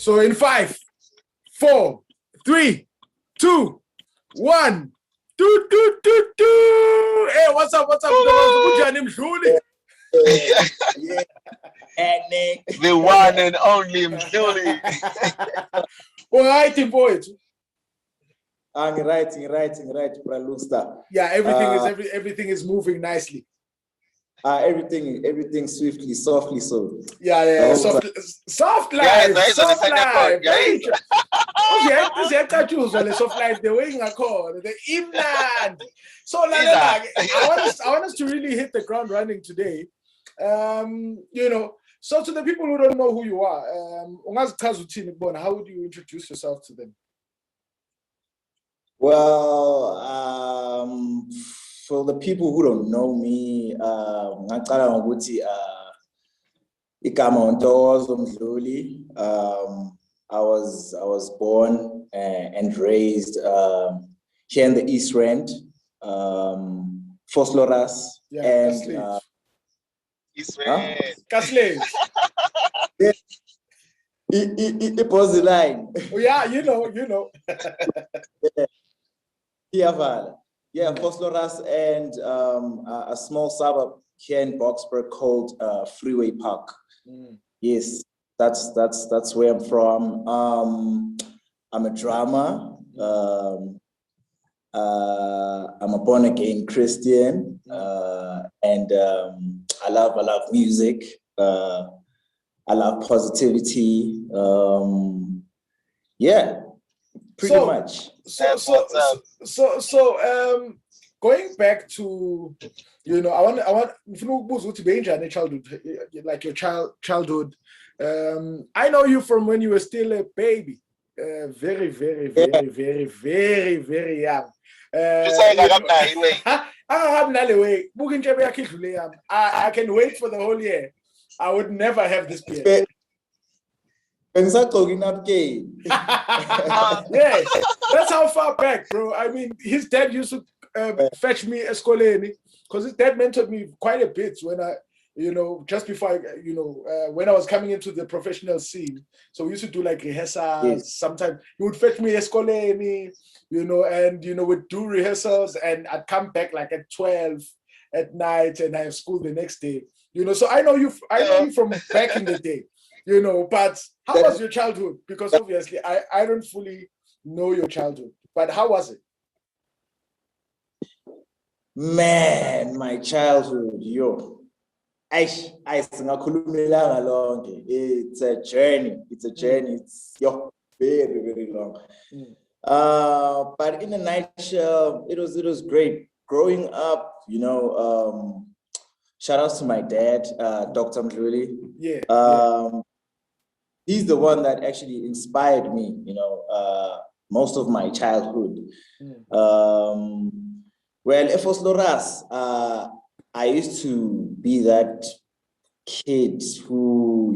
So in 5, 4, 3, 2, 1. Do. Hey, what's up? Mdluli? Yeah. Nick. The one and only Mdluli. All right, boys. I'm writing, Pralusta. Yeah, everything is moving nicely. Everything swiftly, softly, so. Yeah. Soft life. Soft life. Soft life. The way I call the Imland. So I want us to really hit the ground running today. So to the people who don't know who you are, how would you introduce yourself to them? Well, for the people who don't know me, ngaqala ngokuthi igama Ntokozo Mdluli. I was born and raised here in the East Rand, Fosloras, and East Rand. Kasle. It was the line. Oh yeah, you know. Yeah, Fosloras and a small suburb here in Boksburg called Freeway Park. Yes, that's where I'm from. I'm a drummer. I'm a born again Christian, and I love music. I love positivity. Yeah, pretty much. So, going back to, I want childhood, like your childhood. I know you from when you were still a baby, very young. I can wait for the whole year. I would never have this beard. Yes, that's how far back, bro. I mean, his dad used to fetch me escoleni because his dad mentored me quite a bit when I, just before when I was coming into the professional scene. So we used to do like rehearsals. Yes. Sometimes he would fetch me escoleni, and we'd do rehearsals, and I'd come back like at 12 at night, and I have school the next day. So I know you from back in the day. But how was your childhood? Because obviously I don't fully know your childhood, but how was it? Man, my childhood, it's a journey. It's very long. But in a nutshell, it was great growing up. Shout out to my dad, Dr. Mdluli. Yeah. He's the one that actually inspired me, most of my childhood. Well, Efos Loras, I used to be that kid who,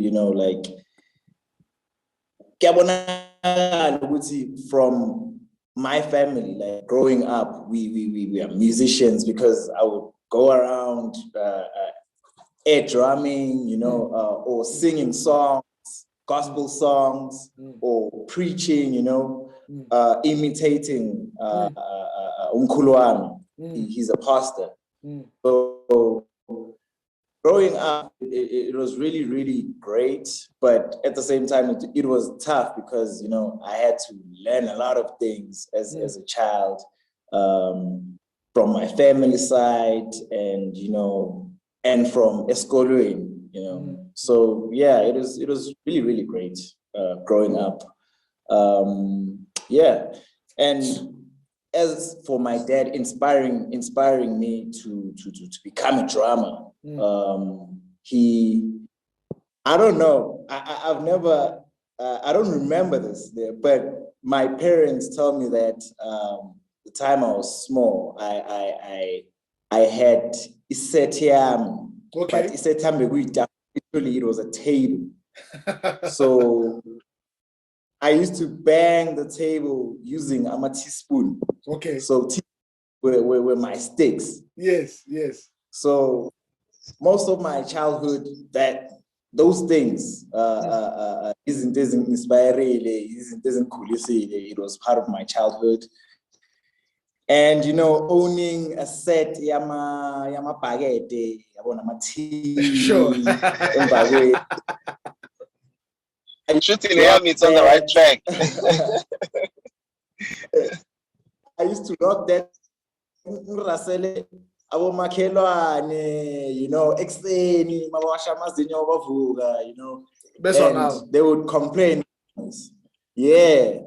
from my family, like growing up, we are musicians because I would go around air drumming, or singing songs, gospel songs, or preaching, imitating Umkhulwami. He's a pastor. So growing up, it was really, really great. But at the same time, it was tough because, I had to learn a lot of things as a child from my family side and, and from eskolweni, So yeah, it was really, really great growing up. And as for my dad inspiring me to become a drummer, I don't know, I've never, I don't remember this there, but my parents told me that the time I was small, I had isetiam. Okay. But isetiam, literally it was a table. So I used to bang the table using a teaspoon. Okay. So were my sticks. Yes. So most of my childhood, that those things, it was part of my childhood. And owning a set, yama bagete, Sure. Shooting it's on the right track. I used to rock that. Exeni, and they would complain. Yeah.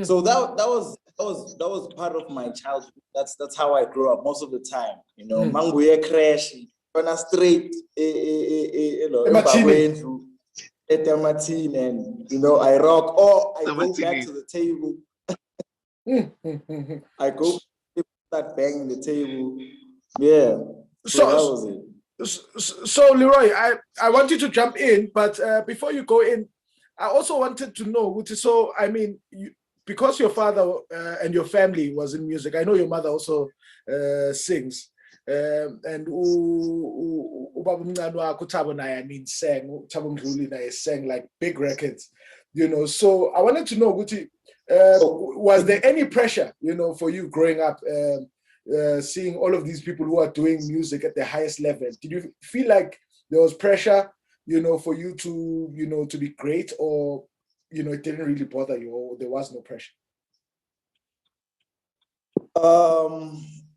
So that was part of my childhood. That's how I grew up most of the time. Manguye crash on a street, at Martin, and I rock, or I go back to the table. I go start banging the table. Yeah. So that was it. So Leroy, I want you to jump in, but before you go in, I also wanted to know, so I mean, because your father and your family was in music, I know your mother also sings, and Mdluli sang like big records, So I wanted to know, was there any pressure, for you growing up? Seeing all of these people who are doing music at the highest level, did you feel like there was pressure, for you to, to be great, or, it didn't really bother you, or there was no pressure?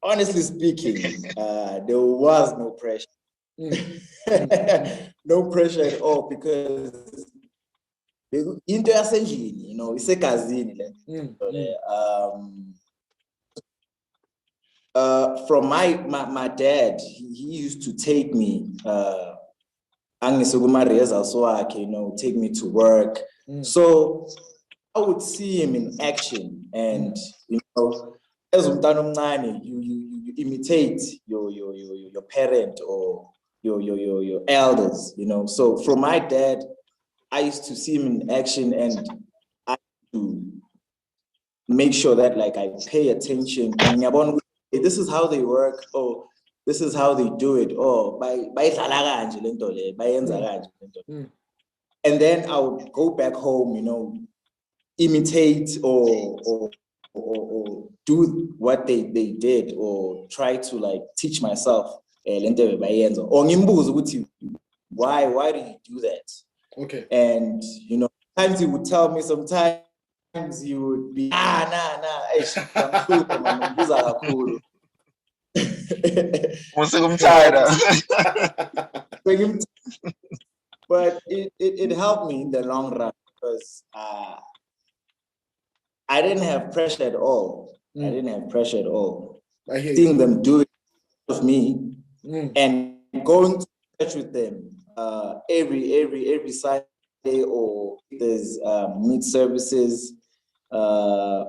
Honestly speaking, there was no pressure. No pressure at all, because into essentially, it's a kazini. From my dad, he used to take me, take me to work. So I would see him in action, and as you imitate your parent or your elders, So from my dad, I used to see him in action, and I used to make sure that I pay attention. This is how they work, or this is how they do it, or and then I would go back home, imitate or do what they did, or try to teach myself. Why do you do that? Okay. And sometimes he would tell me, sometimes you would be but it helped me in the long run, because I didn't have pressure at all. I didn't have pressure at all. Seeing them do it with me, and going to church with them every Sunday, or there's meet services. I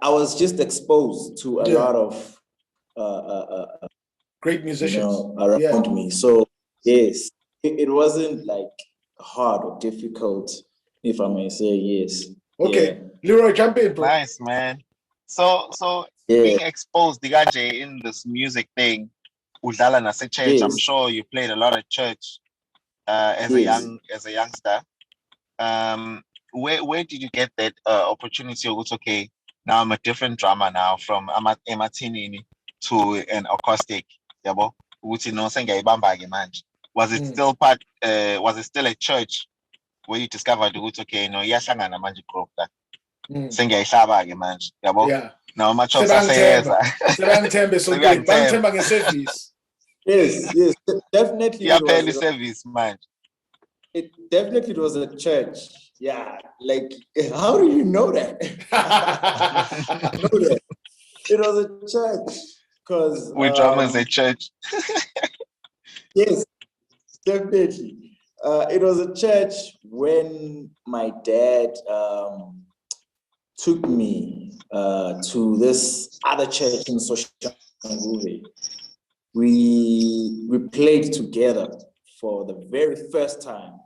was just exposed to a lot of great musicians around me. So yes, it wasn't hard or difficult, if I may say. Yes. Okay. Leroy, jump in, bro. Nice, man. So being exposed in this music thing, udlala nase church. I'm sure you played a lot at church as a youngster. Where did you get that opportunity? Okay, now I'm a different drummer now, from ematinini to an acoustic. Was it still was it still a church where you discovered okay, yashangana manje group that sengiyayihlaba-ke manje, yabo? Now ama-chops aseyeza. Yes, definitely. Iyaphela service manje. It definitely was a church. Yeah, how do you know that? It was a church, because we drummers at church. Yes, definitely. It was a church when my dad took me to this other church in Soshanguve. We played together for the very first time.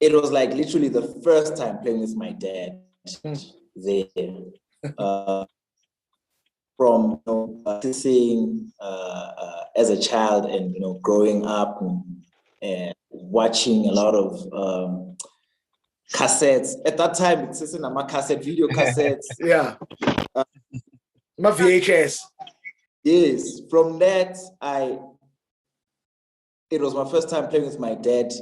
It was literally the first time playing with my dad there. from practicing as a child and growing up and watching a lot of cassettes. At that time, it's just a cassette, video cassettes. Yeah. My VHS. Yes. From that, it was my first time playing with my dad.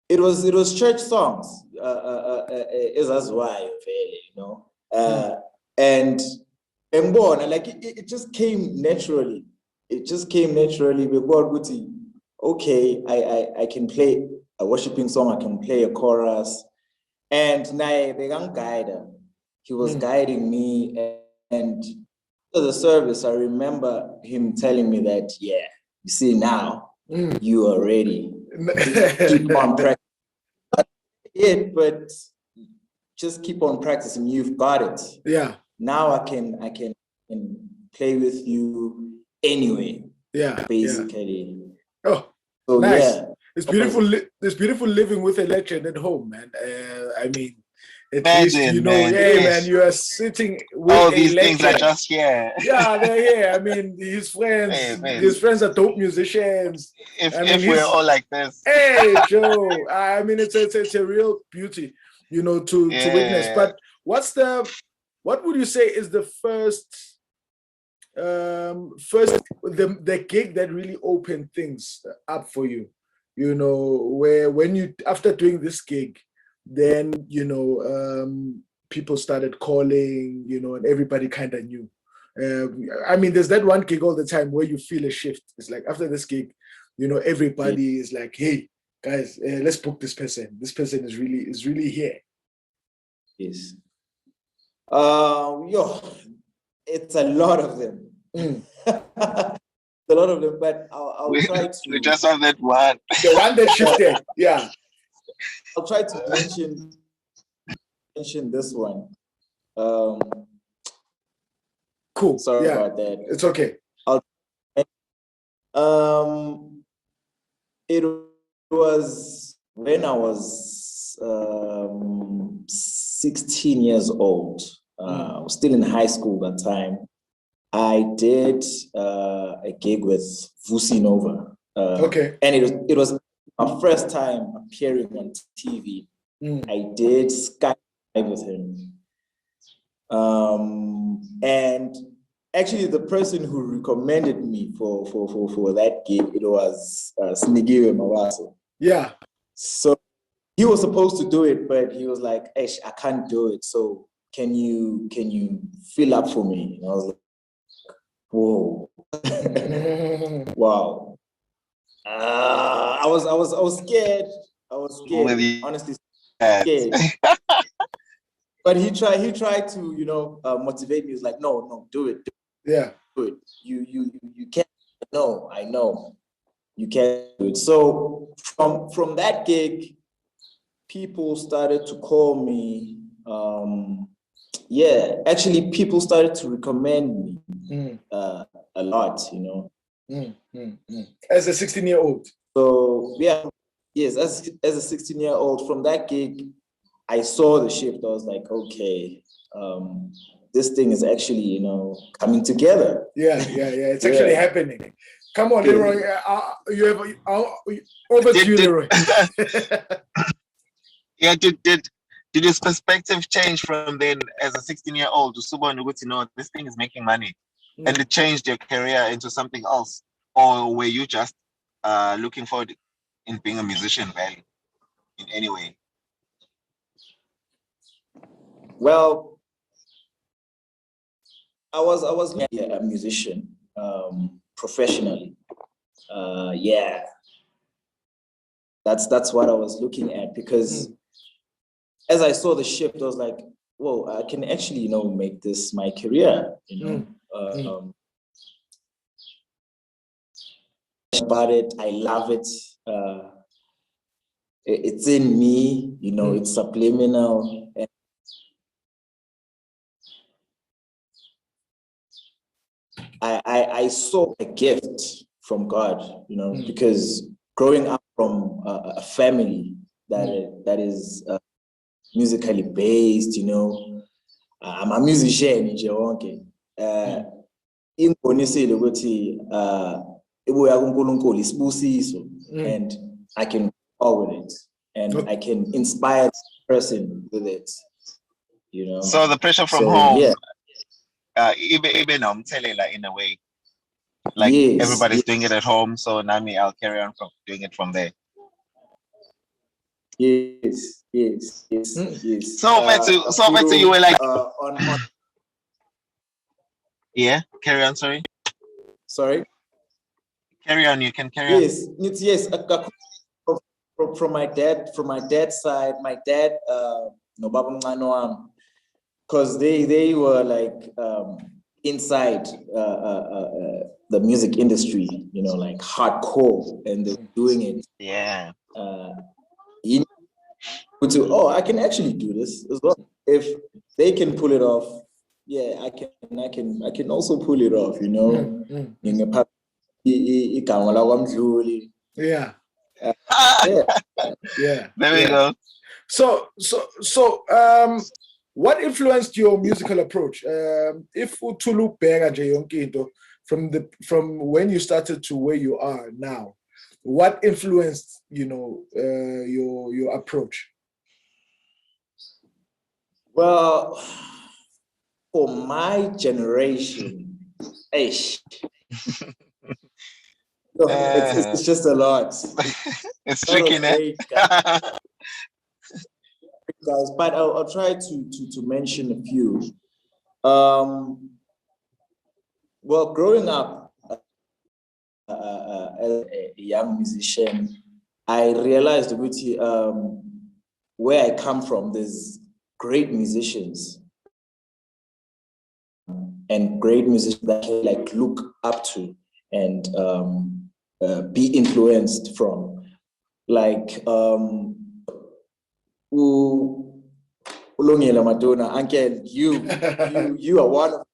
It was church songs. Is why, and born like it just came naturally. It just came naturally. Okay, I can play a worshiping song. I can play a chorus, and the young guide, he was guiding me, and after the service, I remember him telling me that, yeah, you see now, you are ready. Keep on practicing. It, but just keep on practicing. You've got it. Yeah. Now I can play with you anyway. Yeah. Basically. Yeah. Oh, so, nice. Yeah. It's beautiful. It's beautiful living with a legend at home, man. I mean, at least man. Man, you are sitting with all a these legend. things are just here. Yeah, they're here. I mean, his friends are dope musicians. If we're all like this. Hey, Joe. I mean, it's a real beauty, to witness. But what would you say is the first the gig that really opened things up for you? Where when you, after doing this gig, then people started calling, and everybody kind of knew. I mean, there's that one gig all the time where you feel a shift. It's like after this gig, everybody is like, hey guys, let's book this person. This person is really here. Yes. It's a lot of them. A lot of them, but I'll try to. We just have that one. The one that shifted, yeah. I'll try to mention this one. Cool. Sorry about that. It's okay. It was when I was 16 years old. I was still in high school that time. I did a gig with Vusi Nova. Okay. And it was my first time appearing on TV. I did Skype with him. And actually, the person who recommended me for that gig, it was Snigiwe Mawaso. Yeah. So he was supposed to do it, but he was like, I can't do it. So can you fill up for me? And I was like, whoa. Wow. I was scared. I was scared. Honestly scared. But he tried to, motivate me. He was like, no, do it. Yeah. Do it. You can't. No, I know. You can't do it. So from that gig, people started to call me. Actually, people started to recommend me a lot, As a 16-year-old. So yes, as a 16-year-old, from that gig, I saw the shift. I was like, okay, this thing is actually, coming together. Yeah. It's actually happening. Come on, Leroy. You have over to you, Leroy. Yeah, did his perspective change from then as a 16-year-old to Subo and this thing is making money, and it changed your career into something else, or were you just looking forward in being a musician, really, in any way? Well, I was a musician professionally. That's what I was looking at, because as I saw the shift, I was like, whoa, I can actually, make this my career, about it. I love it. It's in me, it's subliminal. I saw a gift from God, because growing up from a family that is musically based, I'm a musician nje wonke. Ingonisile ukuthi ebuya kuNkulunkulu isibusiso, and I can go with it, and I can inspire the person with it, you know. So the pressure from home, even nomthelela in a way, like everybody's doing it at home, so Nami, I'll carry on from doing it from there. Yes. So Fetsu, you were like, yeah, carry on. Sorry. Carry on. You can carry on. Yes. From my dad's side, my dad, no baba mncane wami, because they were like inside the music industry, you know, like hardcore, and they were doing it. Yeah. I can actually do this as well. If they can pull it off, yeah, I can also pull it off, you know. Mdluli. Yeah. There we go. So, what influenced your musical approach? If to look back at from when you started to where you are now, what influenced, you know, your approach? Well, for my generation, it's just a lot. It's tricky, guys, but I'll try to mention a few. Well, growing up as a young musician, I realized where I come from, there's great musicians and great musicians that I can like look up to and be influenced from. Like Ulungile Madonna, Uncle, you are one of.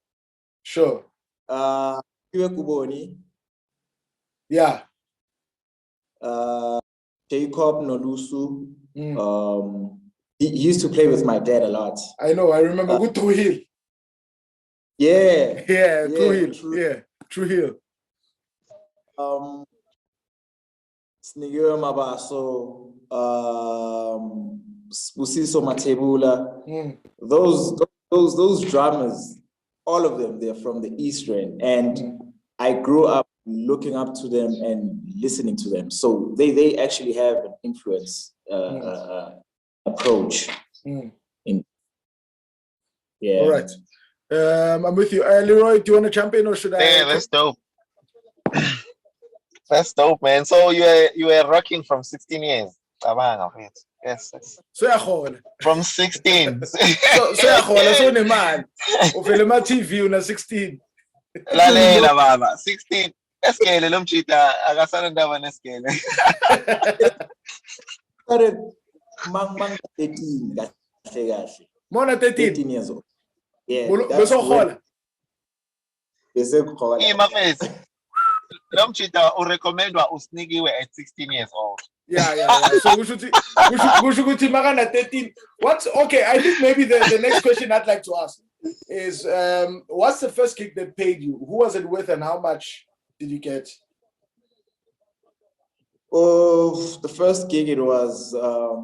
Sure. Kuboni. Yeah. Jacob Nolusu. He used to play with my dad a lot. I know. I remember good True Hill. Yeah. True Hill. True Hill. Snigiwe Mabaso, Busiso Matebula. Those drummers, all of them, they're from the East End, and I grew up looking up to them and listening to them. So they actually have an influence approach. All right. I'm with you. Leroy, do you want to jump in or should I? Yeah, that's dope. That's dope, man. So you were rocking from 16 years. Yes. From 16. So man. TV una 16. Lalela baba, 16. Eskele lo mchita akasana ndaba neskele. Started mang 13 kahle. Mona 13 years old. Yeah. Bese khola. Mafezi. Lo mchita urecommendwa usnikiwe at 16 years old. Yeah. So we should Magana 13. What's okay? I think maybe the next question I'd like to ask is what's the first gig that paid you? Who was it with and how much did you get? Oh, the first gig it was a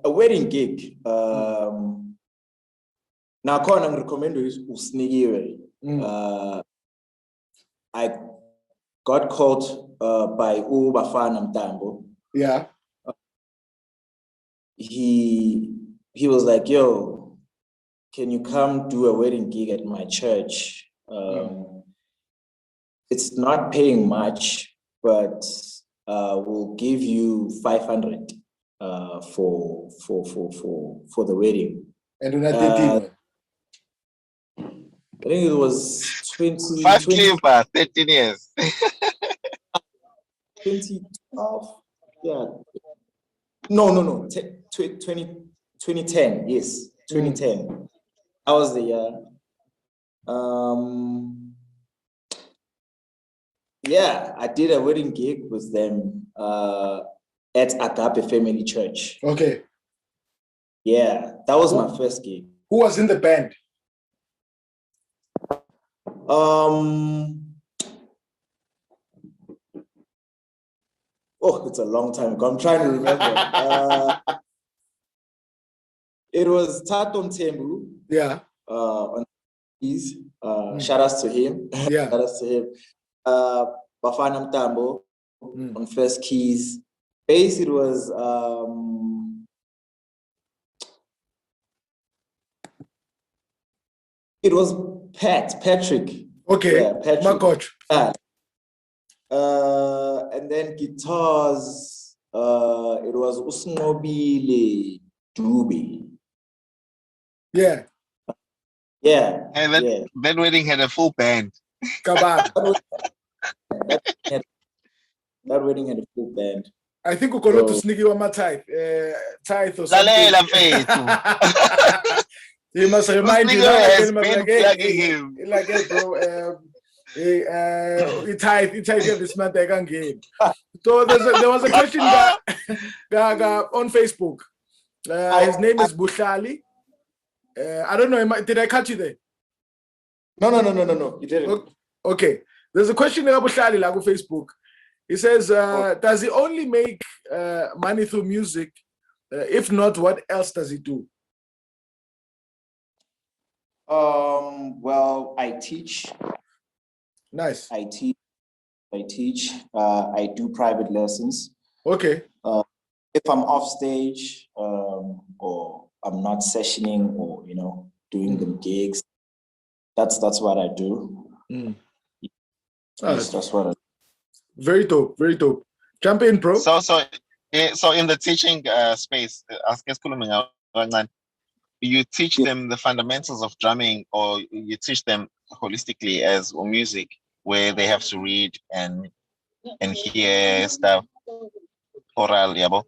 wedding gig. Now I can't recommend usnikiwe. I got called by Bafana Mtambo. Yeah. He was like, yo, can you come do a wedding gig at my church? It's not paying much, but we'll give you 500 for the wedding. And I think it was 13 years. 2012. Yeah. No. 2010. Yes, 2010. I was the year. Yeah, I did a wedding gig with them at Agape Family Church. Okay. Yeah, that was my first gig. Who was in the band? Oh, it's a long time ago. I'm trying to remember. It was Tato Mtembu. Yeah. On keys. Shout outs to him. Yeah. Shout outs to him. Bafana Mtambo on first keys. Bass, it was Patrick. Okay. Yeah, Patrick. My coach. And then guitars, it was Usnobile Dube. Yeah. Yeah. And that wedding had a full band. Kabab. That wedding had a full band. I think we're going to sneak you on my tithe or something. You must remind you like, hey, bro. Tithe this month I can game. So there was a question on Facebook. His name is Mdluli. I don't know. Did I catch you there? No. You didn't. Okay. There's a question about Mdluli like on Facebook. He says, does he only make money through music? If not, what else does he do? Well, I teach. Nice. I teach. I do private lessons. Okay. If I'm off stage, or I'm not sessioning, or doing the gigs, that's what I do. Yes, that's what I do. Very dope. Very dope. Jump in, bro. So in the teaching space, you teach them the fundamentals of drumming, or you teach them holistically as music, where they have to read and hear stuff oral, yabo?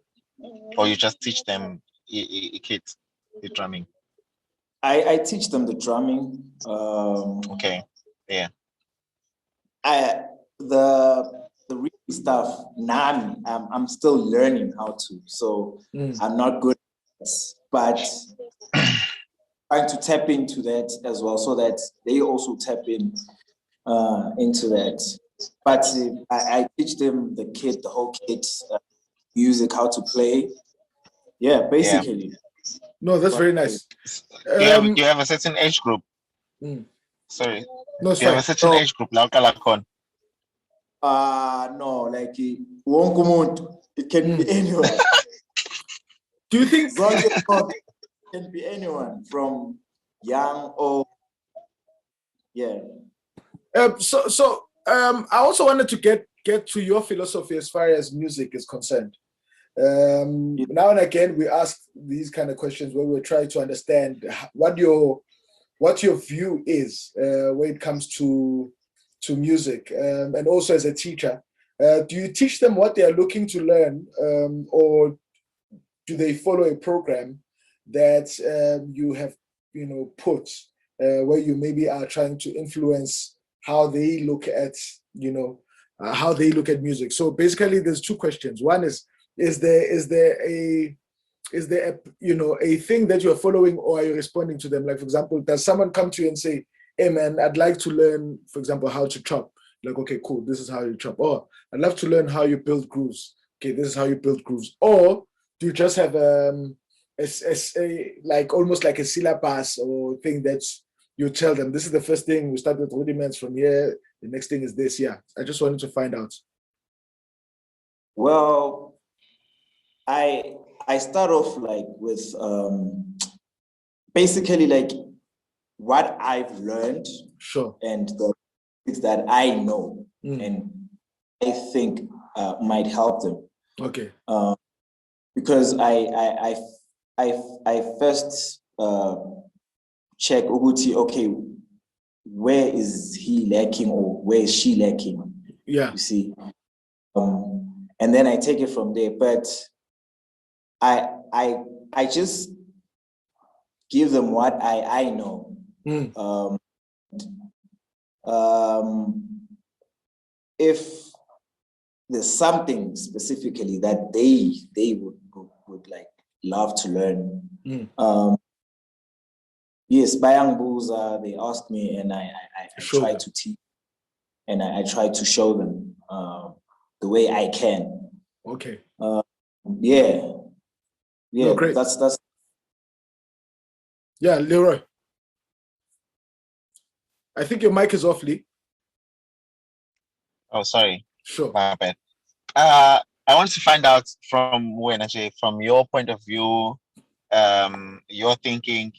Or you just teach them kids the drumming? I teach them the drumming. Okay. Yeah. The real stuff, I'm still learning how to, so I'm not good at it, but trying to tap into that as well, so that they also tap into that. But I teach them the whole kit, music, how to play. Yeah, basically. Yeah. No, that's very nice. Do you have a certain age group? Sorry. No, do you have a certain age group? No, like it can be anyone. Do you think it can be anyone from young or yeah? I also wanted to get to your philosophy as far as music is concerned. Now and again, we ask these kind of questions where we try to understand what your view is when it comes to music, and also as a teacher. Do you teach them what they are looking to learn, or do they follow a program that you have put where you maybe are trying to influence how they look at how they look at music? So basically there's two questions. One is there a thing that you're following, or are you responding to them? Like, for example, does someone come to you and say, hey man, I'd like to learn, for example, how to chop? Like, okay, cool, this is how you chop. Or I'd love to learn how you build grooves. Okay, this is how you build grooves. Or do you just have like almost like a syllabus or thing that you tell them, this is the first thing, we start with rudiments from here, the next thing is this? Yeah, I just wanted to find out. Well, I start off like with basically like what I've learned, sure, and the things that I know and I think might help them. Okay. Because I first check Uguti, okay, where is he lacking or where is she lacking? Yeah. You see. And then I take it from there. But I just give them what I know. If there's something specifically that they would like love to learn. Yes, Bayang Buza, they asked me, and I try to teach, and I try to show them the way I can. Okay. Yeah. No, great. That's. Yeah, Leroy. I think your mic is off, Lee. Oh, sorry. Sure. My bad. I want to find out from from your point of view, your thinking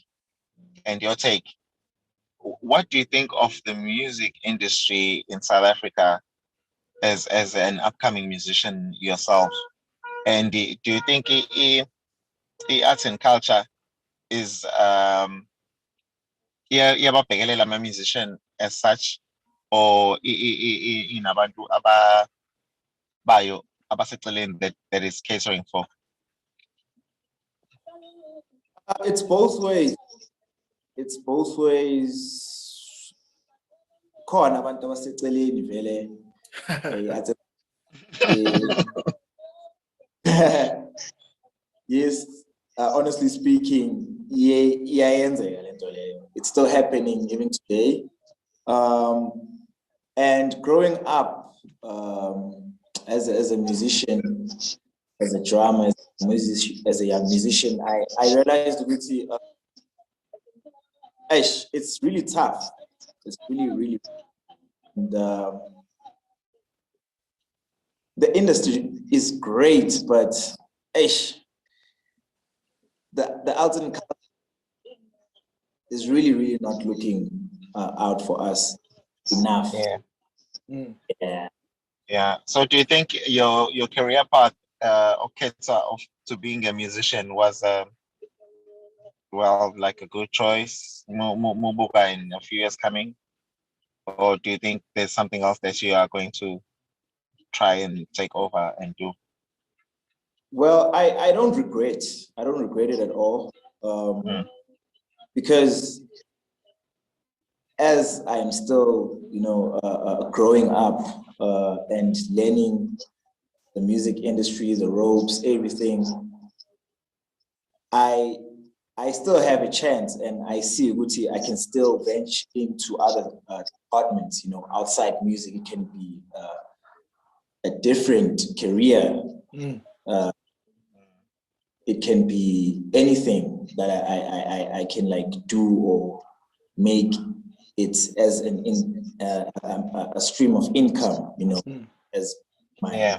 and your take. What do you think of the music industry in South Africa as an upcoming musician yourself? And do you think the arts and culture is a musician as such, or in abantu bayo that is catering for? It's both ways. It's both ways. Khona abantu abaseceleni vele. Yes, honestly speaking, it's still happening even today. And growing up as a musician, as a drummer, as a young musician, I realized it's really tough. It's really, and the industry is great, but the arts and culture is really not looking out for us enough. Yeah. So do you think your career path to being a musician was like a good choice in a few years coming? Or do you think there's something else that you are going to try and take over and do? Well, I don't regret. I don't regret it at all. Because as I am still, growing up and learning the music industry, the ropes, everything, I still have a chance, and I see Uguti, I can still venture into other departments, outside music. It can be a different career. It can be anything that I can like do or make it as a stream of income, as my.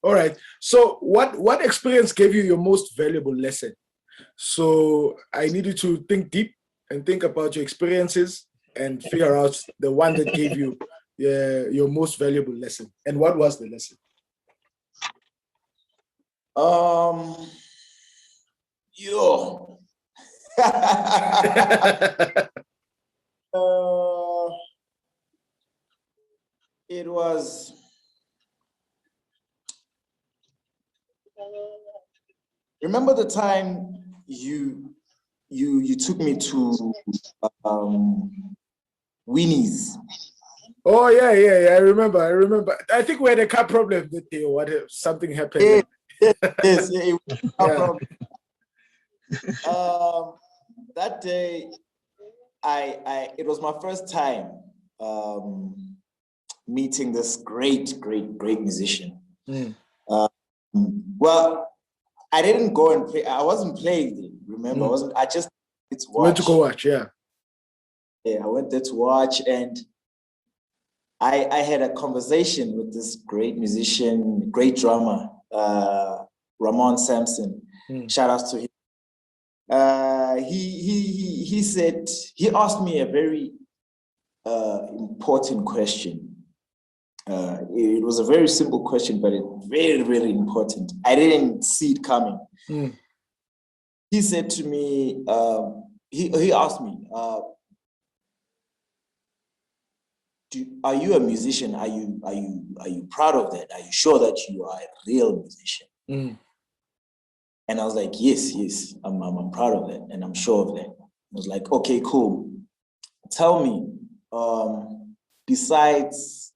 All right. So what experience gave you your most valuable lesson? So I need you to think deep and think about your experiences and figure out the one that gave you your most valuable lesson. And what was the lesson? It was. Remember the time you took me to Winnie's? Oh yeah. I remember. I think we had a car problem that day, or something happened. Yes, problem. That day, it was my first time meeting this great musician. Well, I didn't go and play. I wasn't playing. Remember, I just went to go watch. Yeah, I went there to watch, and I had a conversation with this great musician, great drummer, Ramon Sampson. Shout out to him. He said, he asked me a very important question. It was a very simple question, but it's very important. I didn't see it coming. He said to me, he asked me, are you a musician? Are you proud of that? Are you sure that you are a real musician? And I was like, yes, I'm proud of that, and I'm sure of that. I was like, okay, cool. Tell me, besides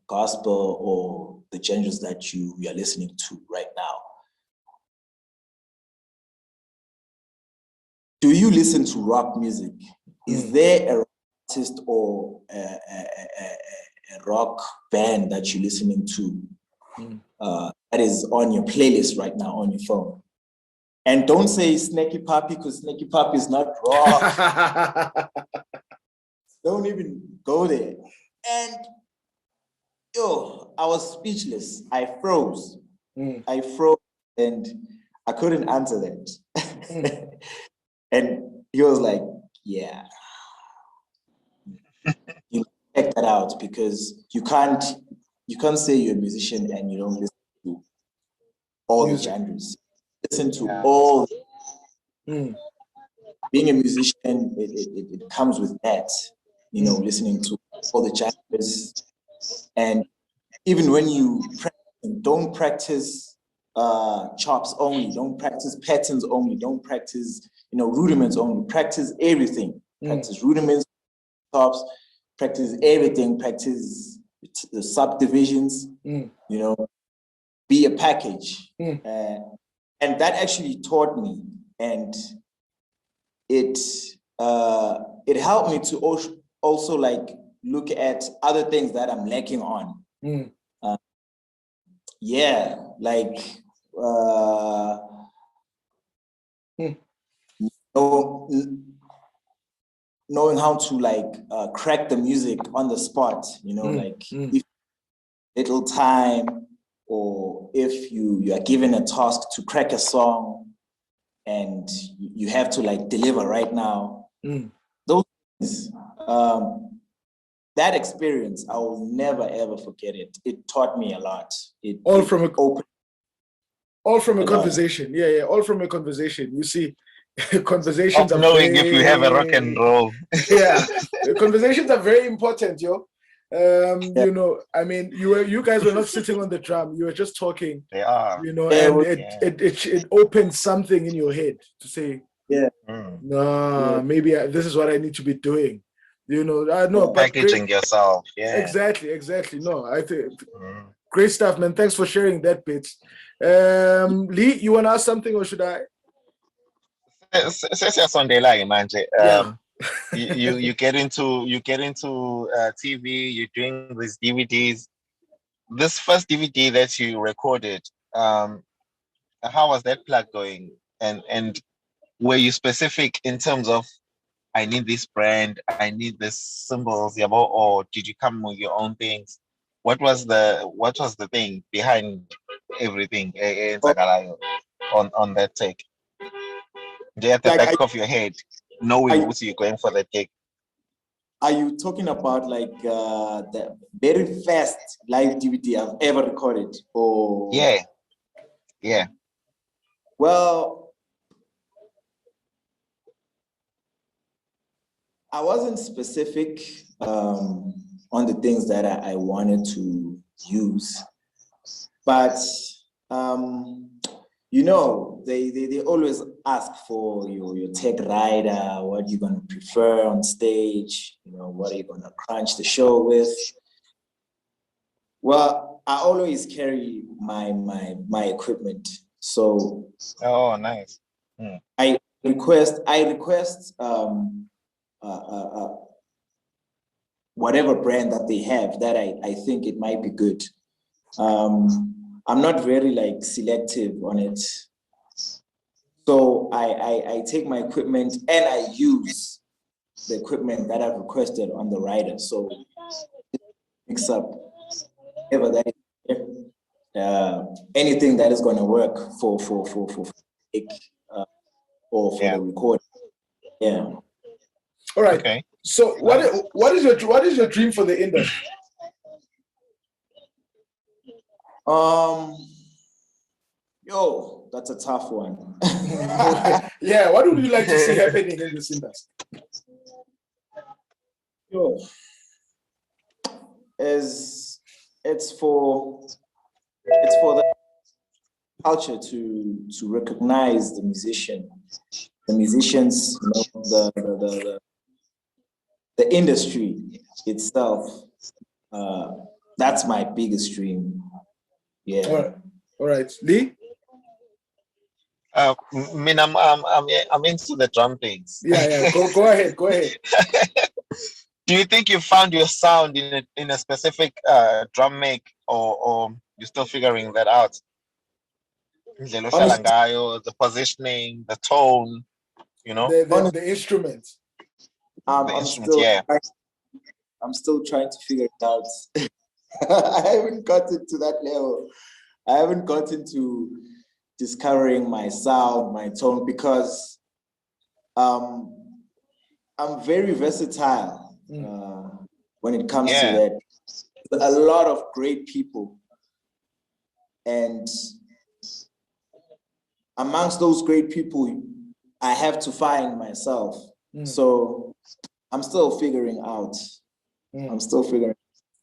gospel or the genres that you are listening to right now, do you listen to rock music? Is there a artist or a rock band that you're listening to that is on your playlist right now on your phone? And don't say Snaky Papi, because Snaky Papi is not rock. Don't even go there. And I was speechless. I froze. I froze and I couldn't answer that. And he was like, yeah. You check that out, because you can't say you're a musician and you don't listen to all the genres. Listen to all. Being a musician, it comes with that, listening to all the genres. And even when you practice, don't practice chops only, don't practice patterns only, don't practice rudiments only, practice everything. Practice rudiments, chops, practice everything, practice the subdivisions, be a package. And that actually taught me, and it helped me to also like look at other things that I'm lacking on. Knowing how to like crack the music on the spot, if little time, or if you are given a task to crack a song and you have to like deliver right now. Those things, that experience, I will never ever forget it. It taught me a lot. All from a conversation. Yeah, all from a conversation. You see, conversations of knowing if you have a rock and roll. Yeah, conversations are very important, yo. I mean, you guys were not sitting on the drum. You were just talking. They are. And it opened something in your head to say, maybe this is what I need to be doing. But packaging yourself. Yeah. Exactly. No, I think great stuff, man. Thanks for sharing that bit. Lee, you want to ask something, or should I? You get into TV. You're doing these DVDs. This first DVD that you recorded, how was that plug going? And were you specific in terms of, I need this brand, I need this symbols, or did you come with your own things? What was the thing behind everything on that take? At the back of your head, knowing what you're going for that gig. Are you talking about like the very first live DVD I've ever recorded? Or yeah. Well, I wasn't specific on the things that I wanted to use, but they always ask for your tech rider, what you're gonna prefer on stage, what are you gonna crunch the show with. Well, I always carry my equipment, so nice. I request whatever brand that they have that I think it might be good. I'm not very like selective on it. So I take my equipment and I use the equipment that I've requested on the rider. So mix up whatever that is, anything that is going to work for or for the recording. Yeah. All right. Okay. So what is your dream for the industry? That's a tough one. Yeah, what would you like to see happening in this industry? It's for the culture to recognize the musicians, the industry itself, that's my biggest dream. Yeah. All right. Lee? I mean, I'm into the drum things. Yeah. Go ahead. Do you think you found your sound in a specific drum make, or you're still figuring that out? Honestly, The positioning, the tone, The instrument. the instrument. Yeah. I'm still trying to figure it out. I haven't gotten to that level. I haven't gotten to discovering my sound, my tone, because I'm very versatile when it comes to that. A lot of great people, and amongst those great people, I have to find myself. So I'm still figuring out. I'm still figuring.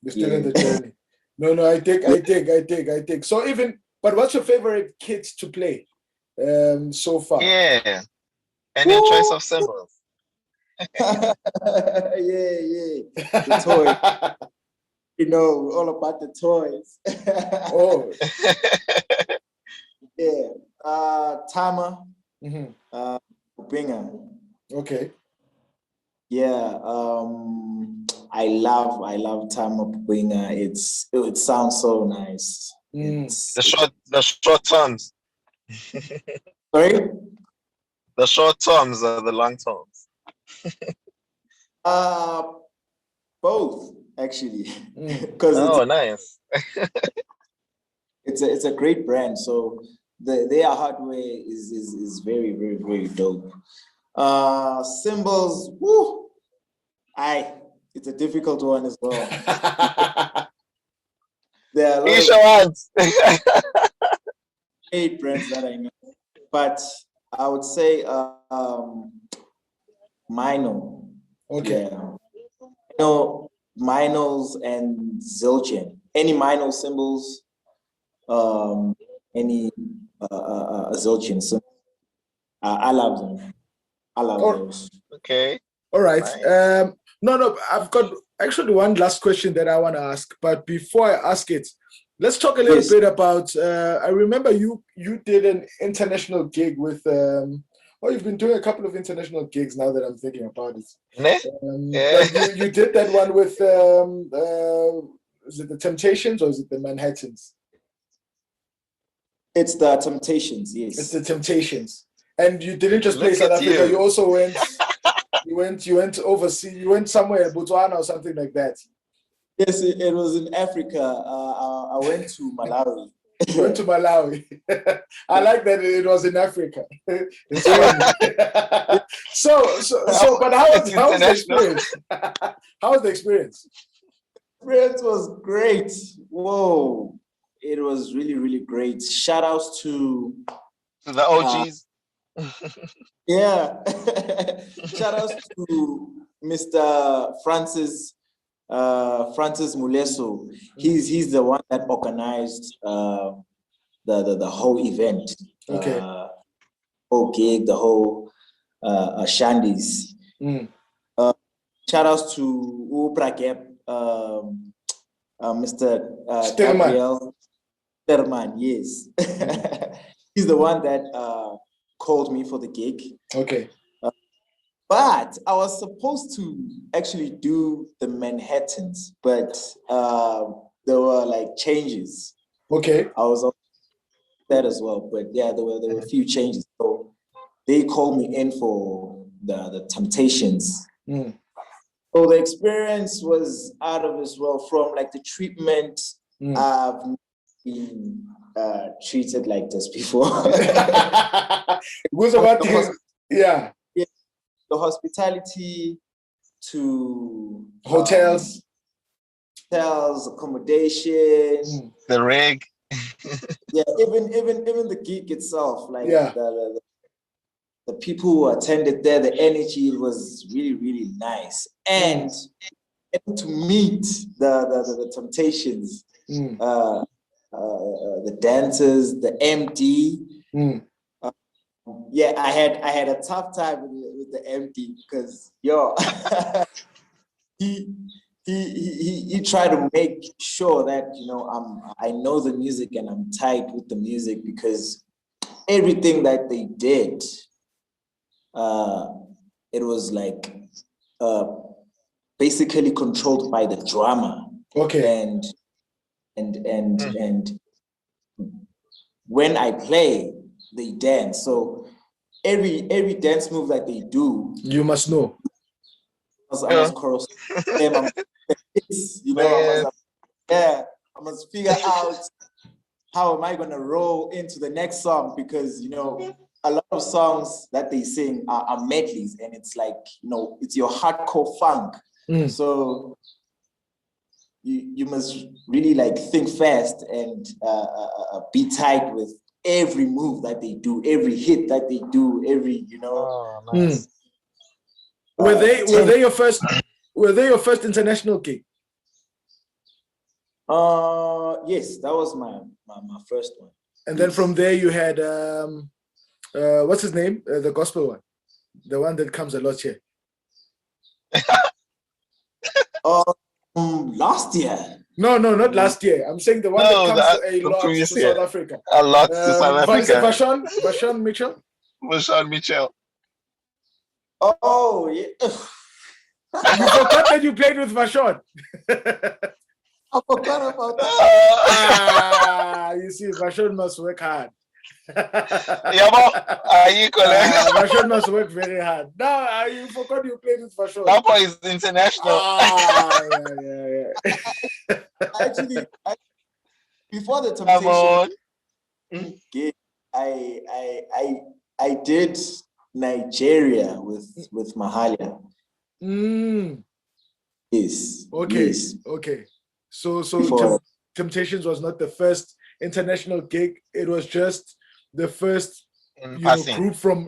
You're still in the journey. No, I take. So but what's your favorite kit to play so far? Yeah. And your choice of symbols. Yeah. The toy. All about the toys. Oh. Yeah. Tama. Binger. Okay. Yeah. I love Tama Binger. It sounds so nice. The short tones. Sorry? The short tones or the long tones? Both actually. Nice. It's a great brand. So their hardware is very, very, very dope. Symbols, woo! It's a difficult one as well. There are a lot of great brands that I know, but I would say Mino. Okay. Yeah. Minos and Zildjian. Any Mino symbols, any Zildjian symbols. I love them. I love those. Okay. All right. Nice. No, I've got actually one last question that I want to ask. But before I ask it, let's talk a little bit about. I remember you did an international gig with. You've been doing a couple of international gigs now that I'm thinking about it. But you did that one with. Is it the Temptations or is it the Manhattans? It's the Temptations. Yes. It's the Temptations. And you didn't just play South Africa. You also went. You went overseas. You went somewhere, Botswana or something like that. Yes, it was in Africa. I went to Malawi. You went to Malawi. I like that it was in Africa. But how was the experience? How was the experience? The experience was great. Whoa, it was really, really great. Shout outs to the OGs. Yeah. Shout outs to Mr. Francis Muleso. He's the one that organized the whole event. Okay. Whole gig, the whole shandies. Shout outs to Ubragep, Mr. Gabriel Sterman, yes. He's the one that called me for the gig. Okay. But I was supposed to actually do the Manhattans, but there were like changes. Okay. I was on that as well, but yeah, there were a few changes. So they called me in for the Temptations. So the experience was out of this world. From like the treatment, I've been treated like this before. Yeah. The hospitality to hotels, accommodation, the rig. Yeah, even the gig itself, like the people who attended there, the energy was really, really nice. And to meet the Temptations, the dancers, the MD. Yeah, I had a tough time with the MD because he tried to make sure that I know the music and I'm tight with the music, because everything that they did, it was like basically controlled by the drummer. Okay. And when I play, they dance. So every dance move that they do, you must know. I must chorus them. I must figure out how am I gonna roll into the next song, because a lot of songs that they sing are medleys, and it's like it's your hardcore funk. So you must really like think fast and be tight with every move that they do, every hit that they do, every Oh, nice. Were they your first? Were they your first international gig? Yes, that was my first one. And then from there you had what's his name? The gospel one, the one that comes a lot here. Last year. No, not last year. I'm saying the one that comes a lot to South Africa. A lot to South Africa. Vashon Mitchell. Vashon Mitchell. Oh yeah. You forgot that you played with Vashon. I forgot about that. You see, Vashon must work hard. Vashon must work very hard. Now you forgot you played with Vashon. That boy is international. Yeah. Actually, before the Temptation gig, I did Nigeria with Mahalia. Yes. Okay. Yes. Okay. So Temptations was not the first international gig. It was just the first group from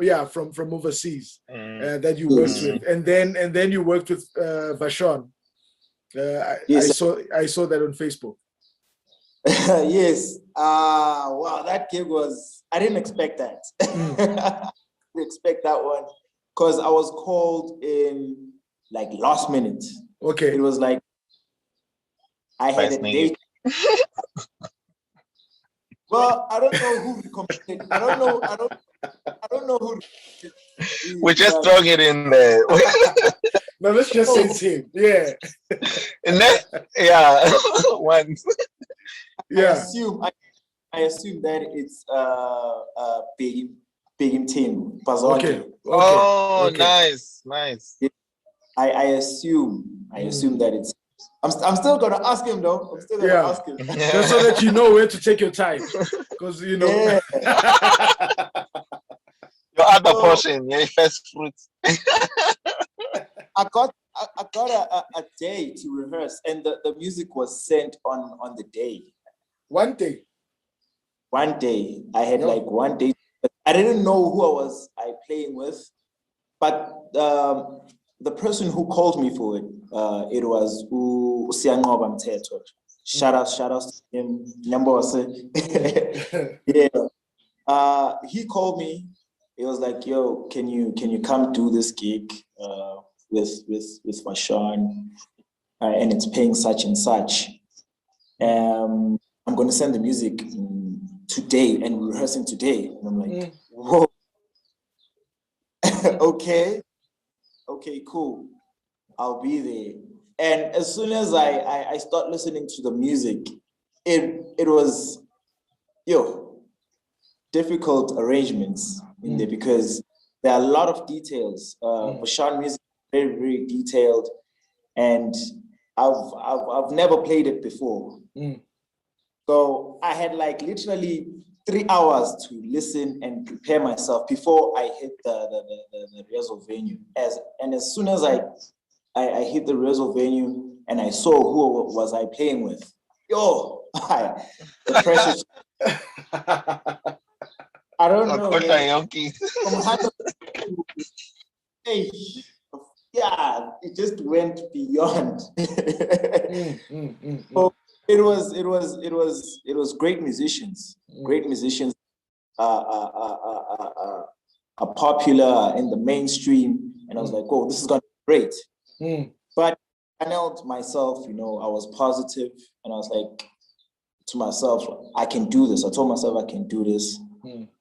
overseas that you worked with, and then you worked with Vashon. Yes. I saw that on Facebook. Yes. Wow, that gig was, I didn't expect that. I didn't expect that one, because I was called in like last minute. Okay. It was like I had a date. Well, I don't know who recommended. I don't know who. We're just throwing it in there. No, let's just say it's him. Yeah. And then, once. Yeah. I assume that it's big team. Okay. Oh, nice. I assume that it's. I'm still gonna ask him though. I'm still gonna ask him. Just so that you know where to take your time, because Yeah. Your other portion, your first fruit. I got a day to rehearse, and the music was sent on the day. One day. I had like 1 day. I didn't know who I was playing with, but the person who called me for it, it was Usiangoba Mteto. Shout out to him. Yeah. He called me. He was like, "Yo, can you come do this gig with Vashon, and it's paying such and such. I'm going to send the music today, and we're rehearsing today." And I'm like, "Whoa, okay, cool. I'll be there." And as soon as I start listening to the music, it was difficult arrangements in there, because there are a lot of details. Vashon music is very, very detailed, and I've never played it before. So I had like literally 3 hours to listen and prepare myself before I hit the rehearsal venue. And as soon as I hit the rehearsal venue and I saw who was I playing with, the pressure. I don't know. Hey, yeah, it just went beyond. So it was great musicians. Great musicians are popular in the mainstream, and I was like, "Oh, this is gonna be great." But channeled myself, I was positive, and I was like to myself, I can do this. I told myself I can do this.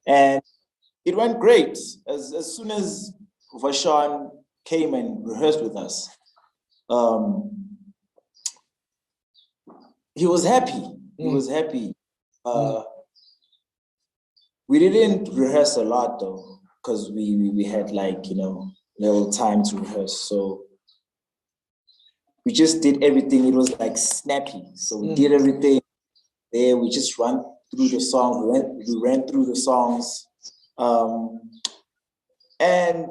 And it went great. As soon as Vashan came and rehearsed with us, he was happy. He was happy. We didn't rehearse a lot though, because we had like, little time to rehearse. So we just did everything. It was like snappy. So we did everything there. We just ran through the songs. We ran through the songs. And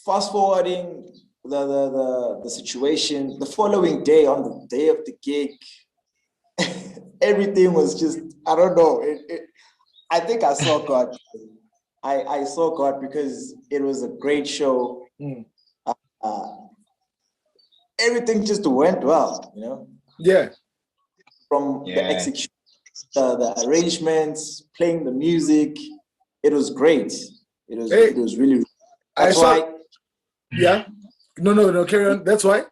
fast forwarding the situation, the following day, on the day of the gig, everything was just, I don't know. I think I saw God. I saw God because it was a great show. Everything just went well, Yeah. From the execution, the arrangements, playing the music, it was great. It was really. That's why. Yeah. No. Carry on. That's why.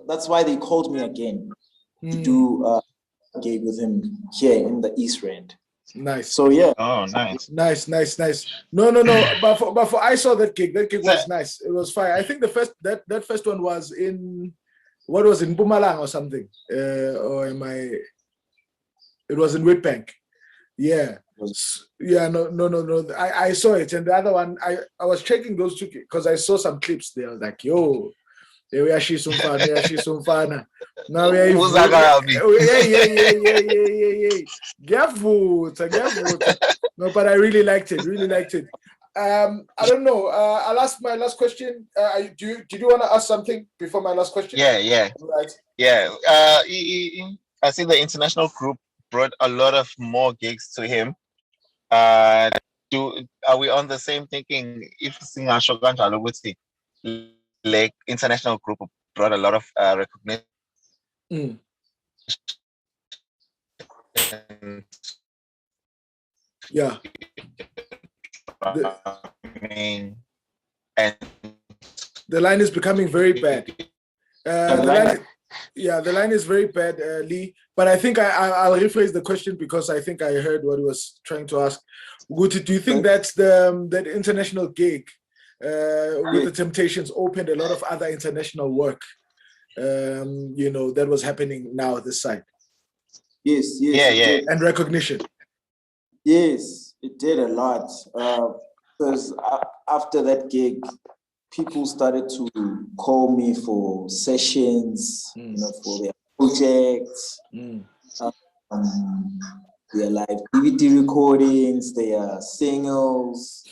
That's why they called me again to do a gig with him here in the East End. Nice. So yeah. Oh, nice. Nice. No. But for I saw that gig. That gig was nice. It was fine. I think the first that first one was in Mpumalanga or something. Or am I? It was in Witbank. Yeah. Yeah. No. I saw it, and the other one I was checking those two because I saw some clips there. I was like, yo. Now we are yeah. No, but I really liked it. I don't know. I'll ask my last question. Did you want to ask something before my last question? Yeah. Right. Yeah. I see the international group brought a lot of more gigs to him. Are we on the same thinking? If Singasho Kanjalo would see, like international group brought a lot of recognition. Yeah. The line is becoming very bad. The line is very bad, Lee. But I think I'll rephrase the question because I think I heard what he was trying to ask. Guti, do you think that's that international gig with the Temptations opened a lot of other international work? That was happening now this side. Yes. Yeah. And recognition. Yes, it did a lot. Because after that gig, people started to call me for sessions, for their projects, their live DVD recordings, their singles,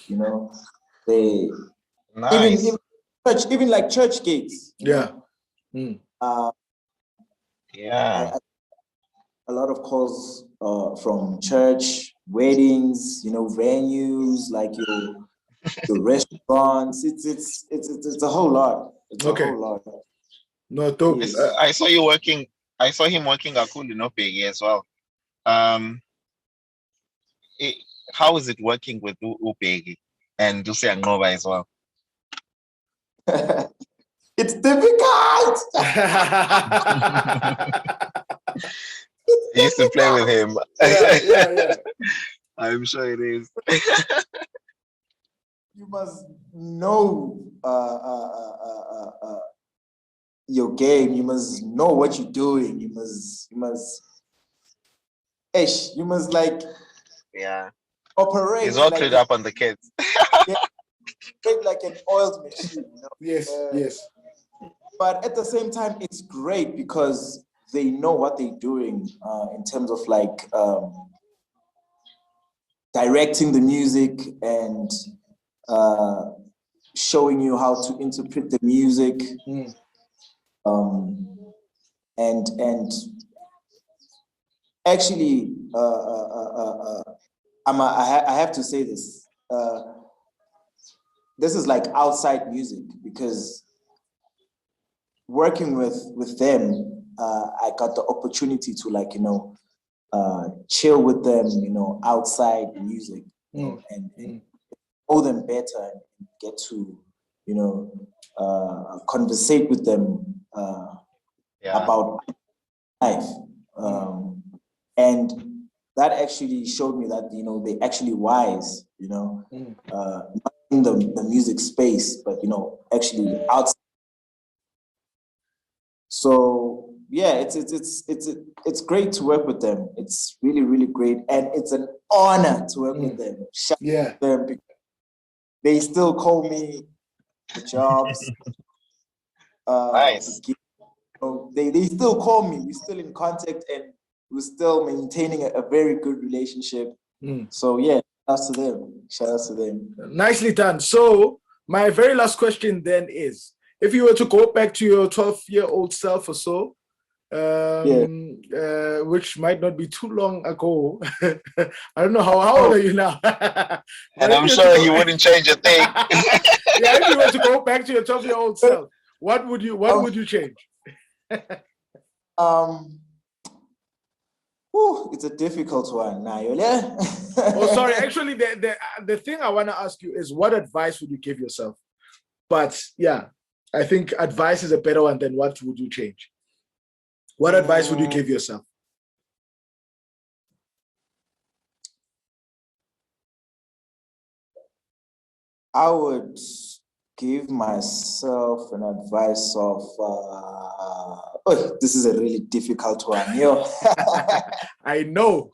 they nice. even like church gigs. Yeah. A lot of calls from church, weddings, venues like your restaurants. It's a whole lot. It's a whole lot. No, dope. Yes. I saw you working. I saw him working at Big as well. How is it working with Ubegi and Dusi Angoba as well? It's difficult. I used to play with him. Yeah. I'm sure it is. You must know your game. You must know what you're doing. You must like operate. He's all clued up on the kids. Like an oiled machine. Yes. But at the same time, it's great because they know what they're doing in terms of like directing the music and showing you how to interpret the music. And actually, I have to say this. This is like outside music because working with them, I got the opportunity to like, chill with them, outside music, and know them better and get to, conversate with them about life. And that actually showed me that, they're actually wise, not in the music space, but, actually outside. So yeah, it's great to work with them. It's really, really great. And it's an honor to work with them. Shout out to them. They still call me for jobs. Nice. They still call me. We're still in contact and we're still maintaining a very good relationship. So yeah, shout out to them. Nicely done. So my very last question then is, if you were to go back to your 12-year-old self or so, which might not be too long ago. I don't know how old are you now? And I'm sure you wouldn't change a thing. Yeah, if you were to go back to your 12-year-old self, what would you change? It's a difficult one now. Oh, sorry. Actually, the thing I want to ask you is, what advice would you give yourself? But yeah, I think advice is a better one than what would you change. What advice would you give yourself? I would give myself an advice of, this is a really difficult one. I know.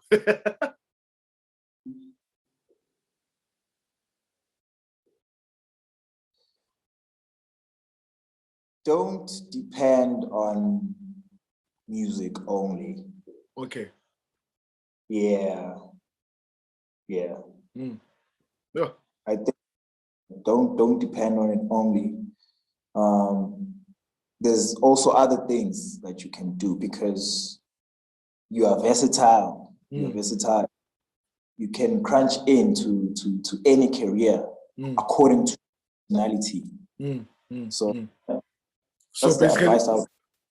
Don't depend on music only. Okay. Yeah. Yeah. I think don't depend on it only. There's also other things that you can do because you are versatile. You're versatile. You can crunch into to any career according to personality. So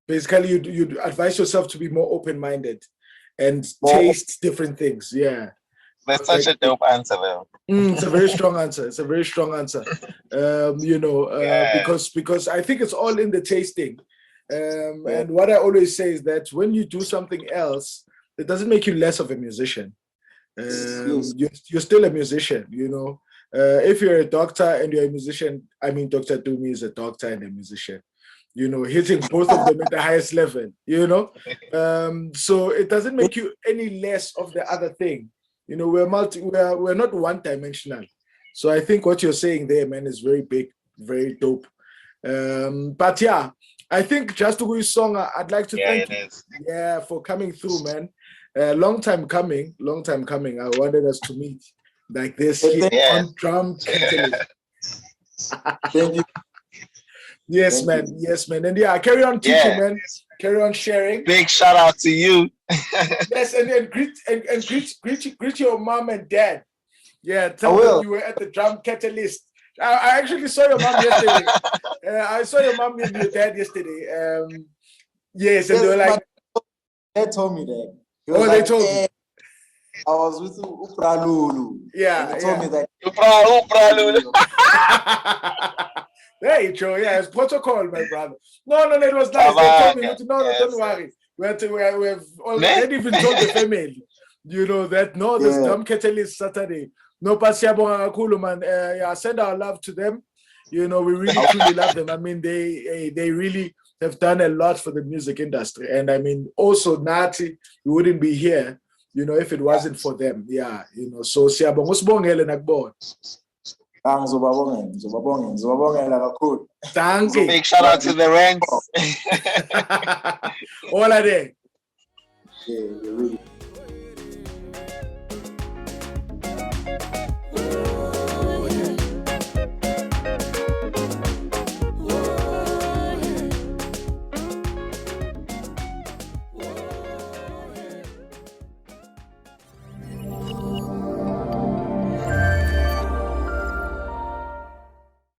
basically you'd advise yourself to be more open-minded and taste different things. Yeah. That's such a dope answer, though. It's a very strong answer. It's a very strong answer. Because I think it's all in the tasting. And what I always say is that when you do something else, it doesn't make you less of a musician. You're still a musician, if you're a doctor and you're a musician, I mean, Dr. Dumi is a doctor and a musician, hitting both of them at the highest level, so it doesn't make you any less of the other thing. We're not one-dimensional. So I think what you're saying there, man, is very big, very dope. But yeah, I think just to go song, I'd like to thank you. Yeah, for coming through, man. Long time coming. I wanted us to meet like this here on Drum Catalyst. Thank you. Yes, man. And yeah, carry on teaching, man. Carry on sharing. Big shout out to you. Yes, and greet your mom and dad. Yeah, tell them you were at the Drum Catalyst. I actually saw your mom yesterday. I saw your mom and your dad yesterday. Yes, and they were like, they told me that. They told me. I was with Upralulu. Yeah, they told me that. Upralulu. There you go. Yeah, it's protocol, my brother. No, it was nice. They told me, don't worry. We've already even told the family, that this Drum Catalyst Saturday. No, Pasiabonga Kulu, man. Send our love to them. We really truly love them. I mean, they really have done a lot for the music industry. And I mean, also Nati, we wouldn't be here, if it wasn't for them. Yeah, so Siabonga Usbongele Nakbo. Thank you. Big shout out to the ranks. All of them. Yeah, really.